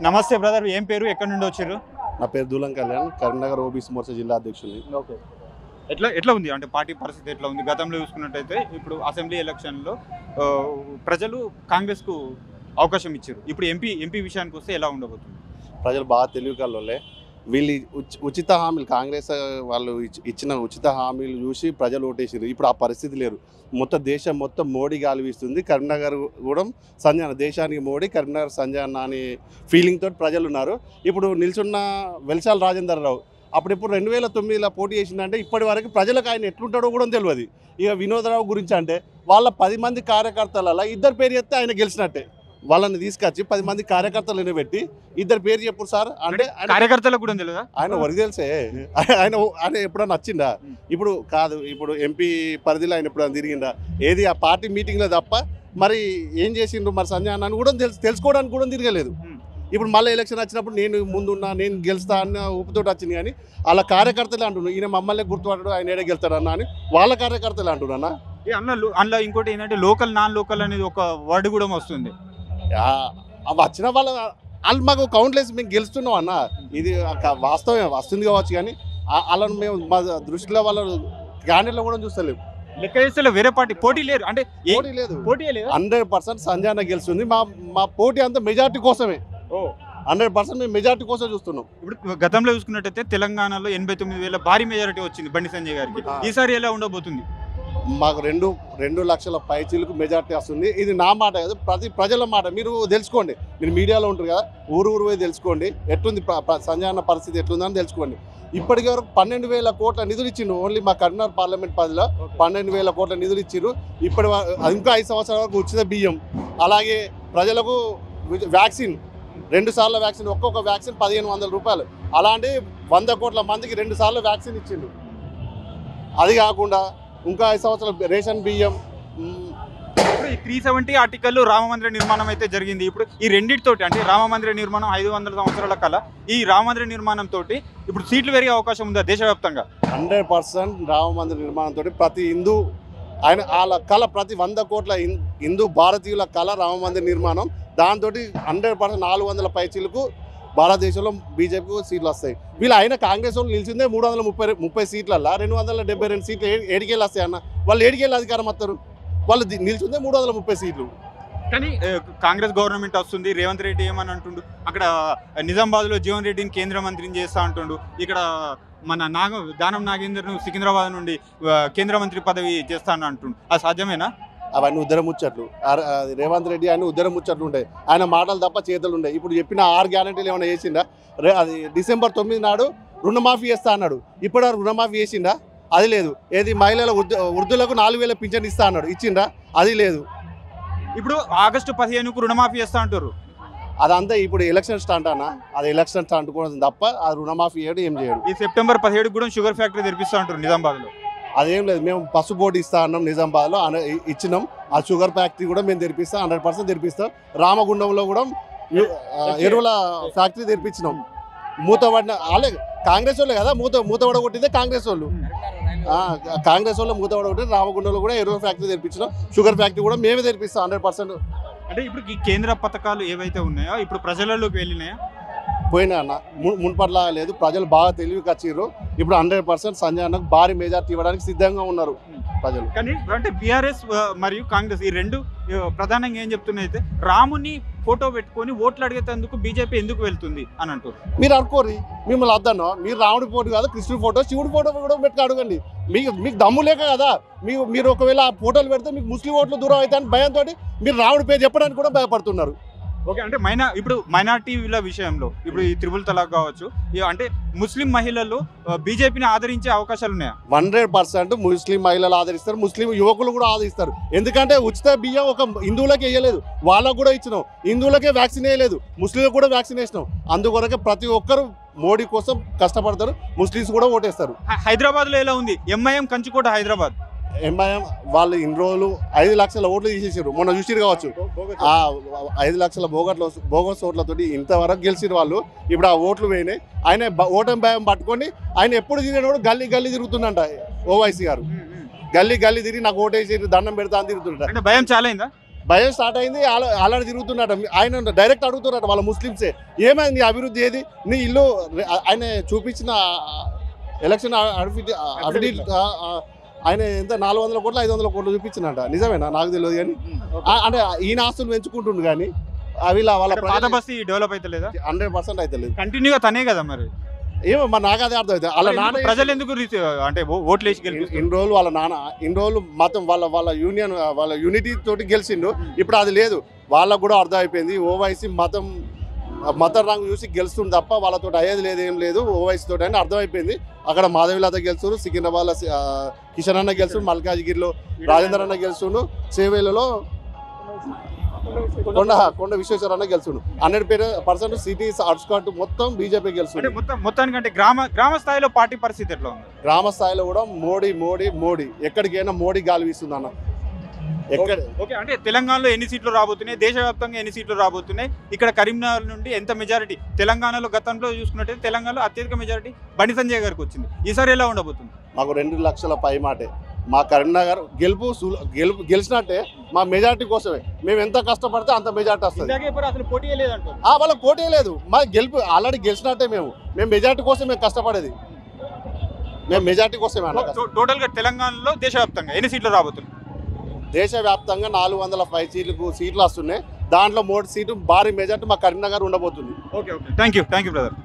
నమస్తే బ్రదర్, ఏం పేరు, ఎక్కడి నుండి వచ్చారు? నా పేరు దూలం కళ్యాణ్, కరీంనగర్ ఓబీసీ మోర్చా జిల్లా అధ్యక్షుడిని. ఓకే, ఎట్లా ఉంది అంటే పార్టీ పరిస్థితి ఎట్లా ఉంది? గతంలో చూసుకున్నట్టయితే ఇప్పుడు అసెంబ్లీ ఎలక్షన్లో ప్రజలు కాంగ్రెస్కు అవకాశం ఇచ్చారు. ఇప్పుడు ఎంపీ విషయానికి వస్తే ఎలా ఉండబోతుంది? ప్రజలు బాగా తెలివి కల్లోలే. వీళ్ళు ఉచిత హామీలు, కాంగ్రెస్ వాళ్ళు ఇచ్చిన ఉచిత హామీలు చూసి ప్రజలు ఓటేసారు. ఇప్పుడు ఆ పరిస్థితి లేరు. మొత్తం దేశం మొత్తం మోడీ గాలి వీస్తుంది. కరీంనగర్ కూడా సంజయ్ దేశానికి మోడీ, కరీంనగర్ సంజయ్ అనే ఫీలింగ్ తోటి ప్రజలు ఉన్నారు. ఇప్పుడు నిల్చున్న వెల్సాల రాజేందర్ రావు అప్పుడిప్పుడు 2009లో పోటీ చేసిందంటే ఇప్పటి వరకు ప్రజలకు ఆయన ఎట్లుంటాడో కూడా తెలియదు. ఇక వినోదరావు గురించి అంటే వాళ్ళ 10 మంది కార్యకర్తలలో 2 పేరు చెప్తే ఆయన గెలిచినట్టే. వాళ్ళని తీసుకొచ్చి 10 మంది కార్యకర్తలు పెట్టి 2 పేరు చెప్పు సార్ అంటే కార్యకర్తలకు కూడా తెలియదా? ఆయన వరకు తెలిసే. ఆయన ఎప్పుడన్నా వచ్చిందా? ఇప్పుడు కాదు, ఇప్పుడు ఎంపీ పరిధిలో ఆయన ఎప్పుడన్నా తిరిగిందా? ఏది ఆ పార్టీ మీటింగ్లో తప్ప మరి ఏం చేసిండ్రు మరి సంజయ్ అన్న కూడా తెలుసుకోవడానికి కూడా తిరగలేదు. ఇప్పుడు మళ్ళీ ఎలక్షన్ వచ్చినప్పుడు నేను ముందున్నా, నేను గెలుస్తా అన్న ఊపుతోటి వచ్చింది. కానీ వాళ్ళ కార్యకర్తలే అంటున్నారు ఈయన మమ్మల్ని గుర్తుపడడు, ఆయన ఏడే గెలుస్తాడన్నా అని వాళ్ళ కార్యకర్తలే అంటున్నా. అందులో ఇంకోటి ఏంటంటే లోకల్ నాన్ లోకల్ అనేది ఒక వర్డ్ కూడా వస్తుంది. అవి వచ్చిన వాళ్ళు మాకు కౌంట్లెస్ మేము గెలుస్తున్నాం అన్న. ఇది వాస్తవమే, వస్తుంది కావచ్చు. కానీ వాళ్ళని మేము మా దృష్టిలో వాళ్ళ క్యాండిడేట్లో కూడా చూస్తలేము. లెక్క చేస్తే వేరే పార్టీ పోటీ లేరు అంటే పోటీ లేదు. 100% సంజయ్ అన్న గెలుస్తుంది. మా పోటీ అంతా మెజార్టీ కోసమే. 100% మేము మెజార్టీ కోసం చూస్తున్నాం. ఇప్పుడు గతంలో చూసుకున్నట్టయితే తెలంగాణలో 89,000 భారీ మెజారిటీ వచ్చింది బండి సంజయ్ గారికి. ఈసారి ఎలా ఉండబోతుంది? మాకు 2 లక్షల పైచీలకు మెజార్టీ వస్తుంది. ఇది నా మాట కాదు, ప్రతి ప్రజల మాట. మీరు తెలుసుకోండి, మీరు మీడియాలో ఉంటారు కదా, ఊరు పోయి తెలుసుకోండి ఎట్లుంది సంజయ్ అన్న పరిస్థితి ఎట్లుందని తెలుసుకోండి. ఇప్పటికి వరకు 12,000 కోట్ల నిధులు ఇచ్చిండు. ఓన్లీ మా కరీంనగర్ పార్లమెంట్ పరిధిలో 12,000 కోట్ల నిధులు ఇచ్చిండ్రు. ఇప్పటి ఇంకా 5 సంవత్సరాల వరకు ఉచిత బియ్యం, అలాగే ప్రజలకు వ్యాక్సిన్ 2 సార్లు వ్యాక్సిన్, ఒక్కొక్క వ్యాక్సిన్ 1,500 రూపాయలు. అలాంటి 100 కోట్ల మందికి 2 సార్లు వ్యాక్సిన్ ఇచ్చిండు. అది కాకుండా ఇంకా 5 సంవత్సరాల రేషన్ బియ్యం. ఇప్పుడు ఈ 370 ఆర్టికల్ రామ మందిర నిర్మాణం అయితే జరిగింది. ఇప్పుడు ఈ రెండింటితోటి అంటే రామ మందిర నిర్మాణం 500 సంవత్సరాల కల, ఈ రామ మందిర నిర్మాణం తోటి ఇప్పుడు సీట్లు పెరిగే అవకాశం ఉందా దేశవ్యాప్తంగా? 100% రామ మందిర నిర్మాణంతో ప్రతి హిందూ ఆయన వాళ్ళ కళ, ప్రతి 100 కోట్ల హిందూ భారతీయుల కళ రామ మందిర నిర్మాణం. దాంతో 100% 400 పైచీలకు భారతదేశంలో బీజేపీకి సీట్లు వస్తాయి. వీళ్ళు అయినా కాంగ్రెస్ వాళ్ళు నిలిచిందే 330 సీట్లల్లో 272 సీట్లు ఏడికెళ్ళి వస్తాయి అన్న. వాళ్ళు ఏడికెళ్ళి అధికారం వస్తారు? వాళ్ళు నిలిచిందే 330 సీట్లు. కానీ కాంగ్రెస్ గవర్నమెంట్ వస్తుంది, రేవంత్ రెడ్డి ఏమని అంటుండు, అక్కడ నిజామాబాద్లో జీవన్ రెడ్డిని కేంద్ర మంత్రిని చేస్తా అంటుండు, ఇక్కడ మన దానం నాగేందర్ను సికింద్రాబాద్ నుండి కేంద్ర మంత్రి పదవి చేస్తాను అంటుండు. అది సాధ్యమేనా? అవన్నీ ఉద్దరముచ్చట్లు. రేవంత్ రెడ్డి ఆయన ఉద్దరముచ్చట్లు ఉంటాయి, ఆయన మాటలు తప్ప చేతులు ఉంటాయి. ఇప్పుడు చెప్పిన 6 గ్యారెంటీలు ఏమైనా చేసిండా? అది డిసెంబర్ 9 నాడు రుణమాఫీ చేస్తా అన్నాడు. ఇప్పుడు రుణమాఫీ చేసిండా? అది లేదు. ఏది మహిళల వృద్ధులకు 4,000 పింఛన్ ఇస్తా అన్నాడు, ఇచ్చిండా? అది లేదు. ఇప్పుడు ఆగస్టు 15కు రుణమాఫీ చేస్తా అంటారు. అదంతా ఇప్పుడు ఎలక్షన్ స్టాంట్ అన్న, అది ఎలక్షన్ స్టాంట్ కూడా తప్ప అది రుణమాఫీ చేయడం ఏం చేయడు. ఈ సెప్టెంబర్ 17 కూడా షుగర్ ఫ్యాక్టరీ తెరిపిస్తా అంటారు నిజామాబాద్లో. అదేం లేదు, మేము పసు బోర్డు ఇస్తా అన్నాం నిజామాబాద్లో, ఇచ్చినాం. ఆ షుగర్ ఫ్యాక్టరీ కూడా మేము తెరిపిస్తాం, 100% తెరిపిస్తాం. రామగుండంలో కూడా ఎరువుల ఫ్యాక్టరీ తెరిపించినాం. మూతపడిన వాళ్ళే కాంగ్రెస్ వాళ్ళే కదా, మూతపడ కొట్టిందే కాంగ్రెస్ వాళ్ళు. కాంగ్రెస్ వాళ్ళు మూతపడ కొట్టింది. రామగుండంలో కూడా ఎరువుల ఫ్యాక్టరీ తెరిపించినాం, షుగర్ ఫ్యాక్టరీ కూడా మేమే తెరిపిస్తాం 100%. అంటే ఇప్పుడు ఈ కేంద్ర పథకాలు ఏవైతే ఉన్నాయో ఇప్పుడు ప్రజలలోకి వెళ్ళినాయా? పోయినా అన్న, మున్పట్లా లేదు. ప్రజలు బాగా తెలివికి వచ్చిర్రు. ఇప్పుడు 100% సంజయ్ అన్నకు భారీ మెజార్టీ ఇవ్వడానికి సిద్ధంగా ఉన్నారు ప్రజలు. కానీ అంటే బీఆర్ఎస్ మరియు కాంగ్రెస్ ఈ రెండు ప్రధానంగా ఏం చెప్తున్నాయితే రాముని ఫోటో పెట్టుకొని ఓట్లు అడిగేందుకు బీజేపీ ఎందుకు వెళ్తుంది అని అంటారు. మీరు అనుకోరి, మిమ్మల్ని అద్దన్నా, మీరు రాముడి ఫోటో కాదు, కృష్ణుడి ఫోటో, శివుడి ఫోటో కూడా పెట్టుకు అడగండి. మీకు దమ్ము లేక కదా, మీరు ఒకవేళ ఆ ఫోటోలు పెడితే మీకు ముస్లిం ఓట్లు దూరం అవుతాయని భయంతో మీరు రాముడి పేరు చెప్పడానికి కూడా భయపడుతున్నారు. ఓకే, అంటే ఇప్పుడు మైనార్టీల విషయంలో ఇప్పుడు ఈ త్రిపుల్ తలాక్ కావచ్చు, అంటే ముస్లిం మహిళలు బీజేపీని ఆదరించే అవకాశాలు ఉన్నాయా? 100% ముస్లిం మహిళలు ఆదరిస్తారు, ముస్లిం యువకులు కూడా ఆదరిస్తారు. ఎందుకంటే ఉచిత బియ్యం ఒక హిందువులకే వేయలేదు, వాళ్ళకు కూడా ఇచ్చినాం. హిందువులకే వ్యాక్సిన్ వేయలేదు, ముస్లింలకు కూడా వ్యాక్సిన్ వేసినాం. అందుకొరకే ప్రతి ఒక్కరు మోడీ కోసం కష్టపడతారు, ముస్లిమ్స్ కూడా ఓటేస్తారు. హైదరాబాద్లో ఎలా ఉంది? ఎంఐఎం కంచుకోట హైదరాబాద్. ఎంఐఎం వాళ్ళు ఇన్ని రోజులు 5 లక్షల ఓట్లు తీసేసారు, మొన్న చూసిరు కావచ్చు. ఆ 5 లక్షల బోగస్ ఓట్లతోటి ఇంతవరకు గెలిచిరు వాళ్ళు. ఇప్పుడు ఆ ఓట్లు పోయినాయి. ఆయన ఓటమి భయం పట్టుకొని ఆయన ఎప్పుడు తిరిగినప్పుడు గల్లీ తిరుగుతుందంట. ఓవైసీ గారు గల్లీ తిరిగి నాకు ఓటేసి దండం పెడతా అని తిరుగుతుంట. భయం చాలా అయిందా? భయం స్టార్ట్ అయింది. ఆల్రెడీ తిరుగుతున్నట. ఆయన డైరెక్ట్ అడుగుతున్నట వాళ్ళ ముస్లిమ్సే, ఏమైంది నీ అభివృద్ధి ఏది, నీ ఇల్లు ఆయన చూపించిన ఎలక్షన్ అఫిడవిట్ ఆయన ఎంత 400 కోట్లు 500 కోట్లు చూపించినట. నిజమేనా నాకు తెలియదు కానీ అంటే ఈయన ఆస్తులు పెంచుకుంటుండు కానీ అవి వాళ్ళ పాత బస్తీ డెవలప్ అయితే లేదా? 100% అయితే లేదు. కంటిన్యూగా తనే కదా మరి. ఏమో మరి నాకు అదే అర్థం అవుతుంది. వాళ్ళ నాన్న ప్రజలు ఎందుకు అంటే ఓట్లు వేసి గెలిపిస్తారు? ఇన్ని రోజులు వాళ్ళ నాన్న ఇన్ని రోజులు మతం వాళ్ళ యూనియన్ వాళ్ళ యూనిటీ తోటి గెలిచిండు. ఇప్పుడు అది లేదు. వాళ్ళకు కూడా అర్థం అయిపోయింది. ఓవైసీ మతం రంగు చూసి గెలుస్తుంది తప్ప వాళ్ళతో అయ్యేది లేదు, ఏం లేదు ఓవైసీ తోటి అని అర్థమైపోయింది. అక్కడ మాధవిలత గెలుస్తున్నారు, సికింద్రాబాద్లో కిషన్ అన్న గెలుస్తుండు, మల్కాజ్గిరిలో రాజేందర్ అన్న గెలుస్తుండు, చేవేలలో కొండ విశ్వేశ్వర అన్న గెలుస్తుండు. 100% సిటీ అవుట్స్కట్ మొత్తం బీజేపీ గెలుస్తుంది. మొత్తానికంటే గ్రామ స్థాయిలో పార్టీ పరిస్థితి ఎట్లా ఉంది? గ్రామ స్థాయిలో కూడా మోడీ ఎక్కడికైనా మోడీ గాలి వీస్తుంది అన్న. ఎక్కడ ఓకే, అంటే తెలంగాణలో ఎన్ని సీట్లు రాబోతున్నాయి, దేశవ్యాప్తంగా ఎన్ని సీట్లు రాబోతున్నాయి, ఇక్కడ కరీంనగర్ నుండి ఎంత మెజారిటీ? తెలంగాణలో గతంలో చూసుకున్నట్టయితే తెలంగాణలో అత్యధిక మెజారిటీ బండి సంజయ్ గారికి వచ్చింది. ఈసారి ఎలా ఉండబోతుంది? మాకు 2 లక్షల పై మాటే. మా కరీంనగర్ గెలిచినట్టే. మా మెజారిటీ కోసమే మేము ఎంత కష్టపడితే అంత మెజారిటీ వస్తుంది. అసలు పోటీ లేదంటారు. వాళ్ళకి పోటీ లేదు. మా గెలుపు ఆల్రెడీ గెలిచినట్టే. మేము మెజారిటీ కోసం మేము కష్టపడేది. మేము మెజారిటీ కోసమే. టోటల్గా తెలంగాణలో దేశవ్యాప్తంగా ఎన్ని సీట్లు రాబోతున్నాయి? దేశవ్యాప్తంగా 400 సీట్లు వస్తున్నాయి. దాంట్లో 3 సీట్లు భారీ మెజారిటీ మా కరీంనగర్ ఉండబోతుంది. Okay thank you brother.